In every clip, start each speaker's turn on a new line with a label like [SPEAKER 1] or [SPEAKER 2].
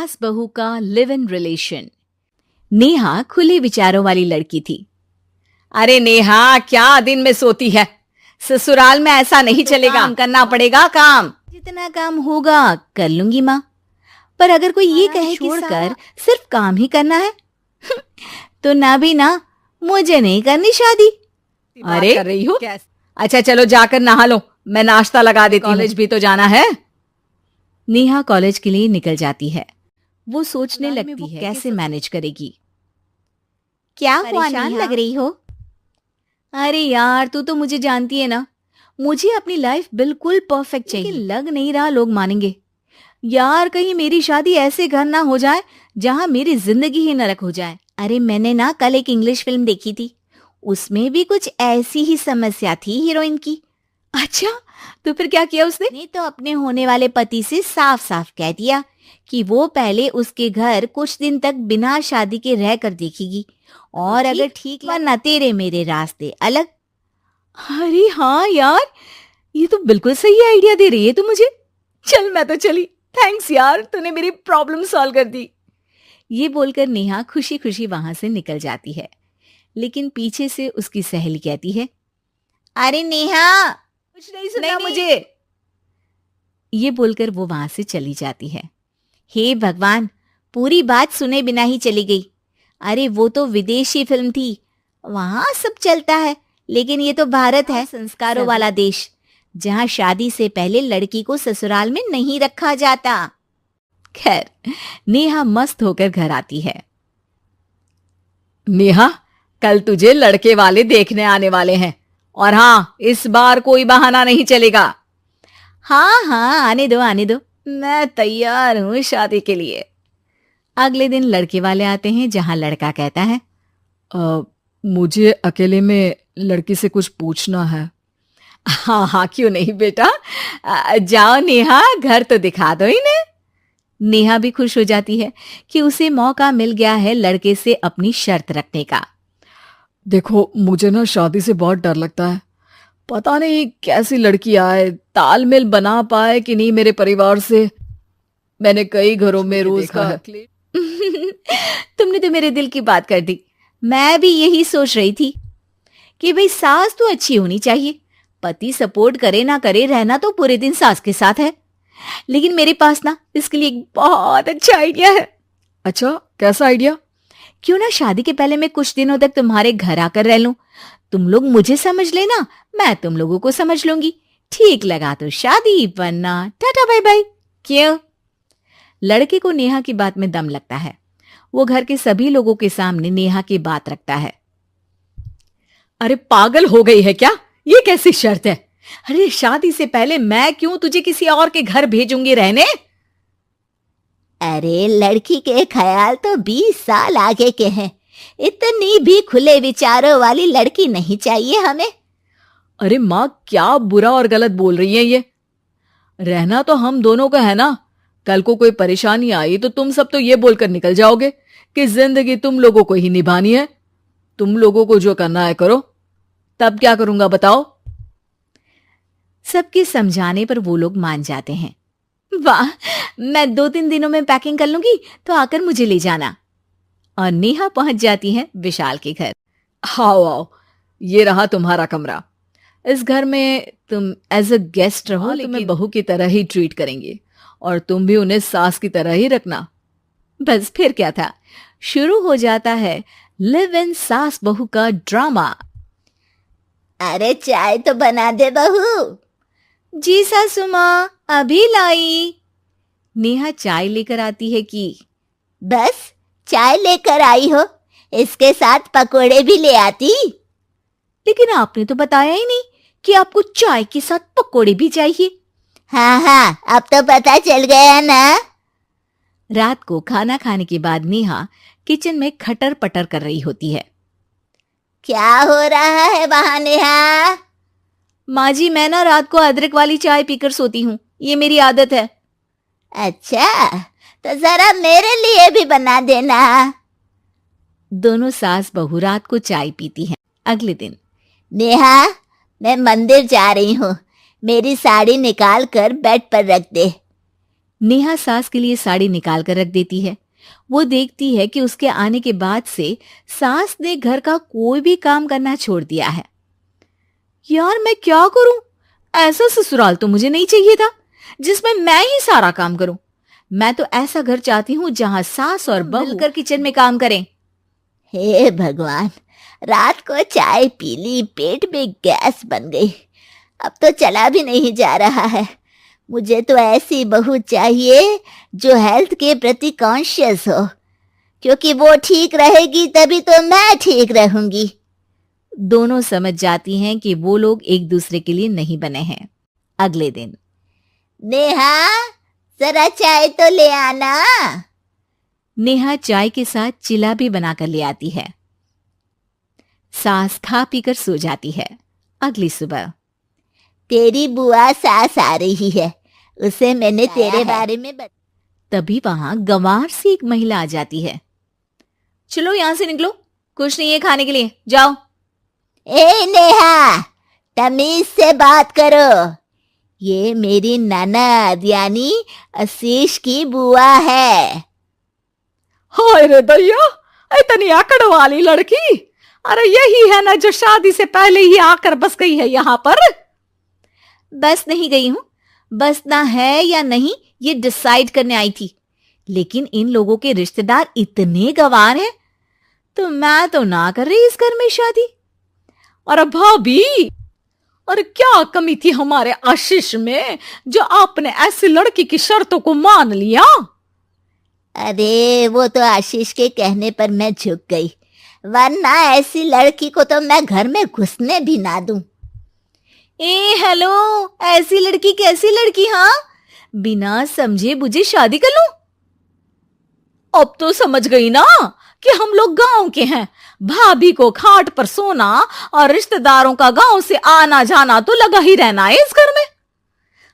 [SPEAKER 1] सास बहू का लिव इन रिलेशन। नेहा खुले विचारों वाली लड़की थी।
[SPEAKER 2] अरे नेहा, क्या दिन में सोती है? ससुराल में ऐसा नहीं चलेगा, काम करना पड़ेगा। काम
[SPEAKER 1] जितना काम होगा कर लूंगी माँ, पर अगर कोई ये कहे छोड़कर सिर्फ काम ही करना है तो ना भी ना, मुझे नहीं करनी शादी।
[SPEAKER 2] अरे कर रही हो? अच्छा चलो जाकर नहा लो, मैं नाश्ता लगा देती हूँ। कॉलेज भी तो जाना है।
[SPEAKER 1] नेहा कॉलेज के लिए निकल जाती है। वो सोचने लगती है कैसे मैनेज करेगी। क्या हुआ, परेशान लग रही हो? अरे यार, तू तो मुझे जानती है ना, मुझे अपनी लाइफ बिल्कुल परफेक्ट चाहिए। लग नहीं रहा लोग मानेंगे यार, कहीं मेरी शादी ऐसे घर ना हो जाए जहां मेरी जिंदगी ही नरक हो जाए। अरे मैंने ना कल एक इंग्लिश फिल्म देखी थी, उसमें भी कुछ ऐसी ही समस्या थी हीरोइन की। अच्छा, तो फिर क्या किया उसने? नहीं तो अपने होने वाले पति से साफ साफ कह दिया कि वो पहले उसके घर कुछ दिन तक बिना शादी के रह कर देखेगी, और अगर ठीक वरना तेरे मेरे रास्ते अलग। अरे हाँ यार, ये तो बिल्कुल सही आइडिया दे रही है तू मुझे। चल मैं तो चली, थैंक्स यार, तूने मेरी प्रॉब्लम सॉल्व कर दी। ये बोलकर नेहा खुशी खुशी वहां से निकल जाती है, लेकिन पीछे से उसकी सहेली कहती है, अरे नेहा, कुछ नहीं सुना मुझे। ये बोलकर वो वहां से चली जाती है। हे भगवान, पूरी बात सुने बिना ही चली गई। अरे वो तो विदेशी फिल्म थी, वहां सब चलता है, लेकिन ये तो भारत है, संस्कारों वाला देश, जहां शादी से पहले लड़की को ससुराल में नहीं रखा जाता। खैर, नेहा मस्त होकर घर आती है।
[SPEAKER 2] नेहा, कल तुझे लड़के वाले देखने आने वाले हैं, और हाँ, इस बार कोई बहाना नहीं चलेगा।
[SPEAKER 1] हाँ हाँ, आने दो आने दो, मैं तैयार हूं शादी के लिए। अगले दिन लड़के वाले आते हैं, जहां लड़का कहता है,
[SPEAKER 2] मुझे अकेले में लड़की से कुछ पूछना है। हाँ हाँ, क्यों नहीं बेटा, जाओ नेहा, घर तो दिखा दो इन्हें।
[SPEAKER 1] नेहा भी खुश हो जाती है कि उसे मौका मिल गया है लड़के से अपनी शर्त रखने का।
[SPEAKER 2] देखो, मुझे ना शादी से बहुत डर लगता है, पता नहीं कैसी लड़की आए, तालमेल बना पाए कि नहीं मेरे परिवार से। मैंने कई घरों में रोज देखा है।
[SPEAKER 1] तुमने तो मेरे दिल की बात कर दी। मैं भी यही सोच रही थी कि भाई सास तो अच्छी होनी चाहिए, पति सपोर्ट करे ना करे, रहना तो पूरे दिन सास के साथ है। लेकिन मेरे पास ना इसके लिए एक बहुत अच्छा आइडिया है।
[SPEAKER 2] अच्छा, कैसा आइडिया?
[SPEAKER 1] क्यों ना शादी के पहले मैं कुछ दिनों तक तुम्हारे घर आकर रह लूं, तुम लोग मुझे समझ लेना, मैं तुम लोगों को समझ लूंगी। ठीक लगा तो शादी, वरना टाटा बाय बाय। क्यों? लड़के को नेहा की बात में दम लगता है। वो घर के सभी लोगों के सामने नेहा की बात रखता है।
[SPEAKER 2] अरे पागल हो गई है क्या? ये कैसी शर्त है? अरे शादी से पहले मैं क्यों तुझे किसी और के घर भेजूंगी रहने?
[SPEAKER 3] अरे लड़की के ख्याल तो 20 साल आगे के हैं, इतनी भी खुले विचारों वाली लड़की नहीं चाहिए हमें।
[SPEAKER 2] अरे माँ, क्या बुरा और गलत बोल रही है ये? रहना तो हम दोनों का है ना। कल को कोई परेशानी आई तो तुम सब तो ये बोलकर निकल जाओगे कि जिंदगी तुम लोगों को ही निभानी है, तुम लोगों को जो करना है करो। तब क्या करूंगा बताओ?
[SPEAKER 1] सबके समझाने पर वो लोग मान जाते हैं। वाह, मैं 2-3 दिनों में पैकिंग कर लूंगी, तो आकर मुझे ले जाना। और नेहा पहुंच जाती है विशाल के घर।
[SPEAKER 2] आओ आओ, ये रहा तुम्हारा कमरा। इस घर में तुम एज अ गेस्ट रहो, तुम्हें बहू की तरह ही ट्रीट करेंगे, और तुम भी उन्हें सास की तरह ही रखना।
[SPEAKER 1] बस फिर क्या था, शुरू हो जाता है लिव इन सास बहू का ड्रामा।
[SPEAKER 3] अरे चाय तो बना दे बहू।
[SPEAKER 1] जी सासू माँ, अभी लाई। नेहा चाय लेकर आती है कि
[SPEAKER 3] बस चाय लेकर आई हो, इसके साथ पकोड़े भी ले आती।
[SPEAKER 1] लेकिन आपने तो बताया ही नहीं कि आपको चाय के साथ पकोड़े भी चाहिए।
[SPEAKER 3] हाँ हाँ, अब तो पता चल गया ना।
[SPEAKER 1] रात को खाना खाने के बाद नेहा किचन में खटर पटर कर रही होती है।
[SPEAKER 3] क्या हो रहा है वहां नेहा?
[SPEAKER 1] माँ जी, मैं ना रात को अदरक वाली चाय पीकर सोती हूँ, ये मेरी आदत है।
[SPEAKER 3] अच्छा, तो जरा मेरे लिए भी बना देना।
[SPEAKER 1] दोनों सास बहू रात को चाय पीती हैं। अगले दिन,
[SPEAKER 3] नेहा, मैं मंदिर जा रही हूँ, मेरी साड़ी निकाल कर बेड पर रख दे।
[SPEAKER 1] नेहा सास के लिए साड़ी निकाल कर रख देती है। वो देखती है कि उसके आने के बाद से सास ने घर का कोई भी काम करना छोड़ दिया है। यार मैं क्या करूं? ऐसा ससुराल तो मुझे नहीं चाहिए था जिसमें मैं ही सारा काम करूं। मैं तो ऐसा घर चाहती हूं जहां सास और बहू मिलकर किचन में काम करें।
[SPEAKER 3] हे भगवान, रात को चाय पी ली, पेट में गैस बन गई, अब तो चला भी नहीं जा रहा है। मुझे तो ऐसी बहू चाहिए जो हेल्थ के प्रति कॉन्शियस हो, क्योंकि वो ठीक रहेगी तभी तो मैं ठीक रहूंगी।
[SPEAKER 1] दोनों समझ जाती हैं कि वो लोग एक दूसरे के लिए नहीं बने हैं। अगले दिन,
[SPEAKER 3] नेहा, जरा चाय तो ले आना।
[SPEAKER 1] नेहा चाय के साथ चिला भी बनाकर ले आती है। सास खा पीकर सो जाती है। अगली सुबह,
[SPEAKER 3] तेरी बुआ सास आ रही है, उसे मैंने तेरे बारे में
[SPEAKER 1] तभी वहां गंवार से एक महिला आ जाती है। चलो यहां से निकलो, कुछ नहीं है खाने के लिए, जाओ।
[SPEAKER 3] ए नेहा, तमीज से बात करो। ये मेरी ननद यानी आशीष की बुआ है।
[SPEAKER 2] हाय रे दैया, इतनी आकड़ वाली लड़की! अरे यही है ना जो शादी से पहले ही आकर बस गई है यहाँ पर।
[SPEAKER 1] बस नहीं गई हूं, बसना है या नहीं ये डिसाइड करने आई थी, लेकिन इन लोगों के रिश्तेदार इतने गंवार हैं तो मैं तो ना कर रही इस घर में शादी।
[SPEAKER 2] अरे भाभी, अरे क्या कमी थी हमारे आशीष में जो आपने ऐसी लड़की की शर्तों को मान लिया?
[SPEAKER 3] अरे वो तो आशीष के कहने पर मैं झुक गई, वरना ऐसी लड़की को तो मैं घर में घुसने भी ना दूं।
[SPEAKER 1] ए हेलो, ऐसी लड़की कैसी लड़की? हाँ, बिना समझे बुझे शादी कर लूं?
[SPEAKER 2] अब तो समझ गई ना कि हम लोग गांव के हैं। भाभी को खाट पर सोना और रिश्तेदारों का गांव से आना जाना तो लगा ही रहना है इस घर में।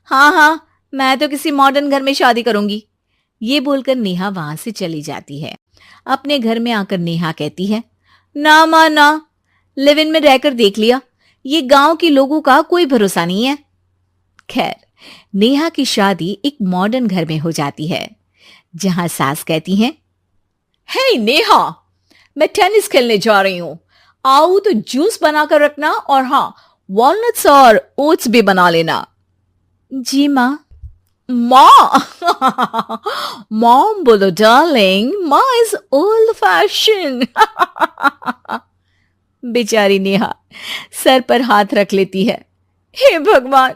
[SPEAKER 1] हाँ हाँ, मैं तो किसी मॉडर्न घर में शादी करूंगी। ये बोलकर नेहा वहां से चली जाती है। अपने घर में आकर नेहा कहती है, ना मां ना, लिव इन में रहकर देख लिया, ये गांव के लोगों का कोई भरोसा नहीं है। खैर, नेहा की शादी एक मॉडर्न घर में हो जाती है, जहां सास कहती हैं,
[SPEAKER 2] हे नेहा, मैं टेनिस खेलने जा रही हूं, आओ तो जूस बनाकर रखना, और हाँ, वॉलनट्स और ओट्स भी बना लेना।
[SPEAKER 1] जी माँ।
[SPEAKER 2] माँ मॉम बोलो डार्लिंग, माँ इज ओल्ड फैशन।
[SPEAKER 1] बेचारी नेहा सर पर हाथ रख लेती है।
[SPEAKER 2] हे भगवान,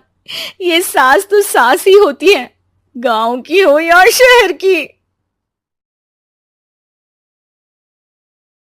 [SPEAKER 2] ये सास तो सास ही होती है, गांव की हो या शहर की।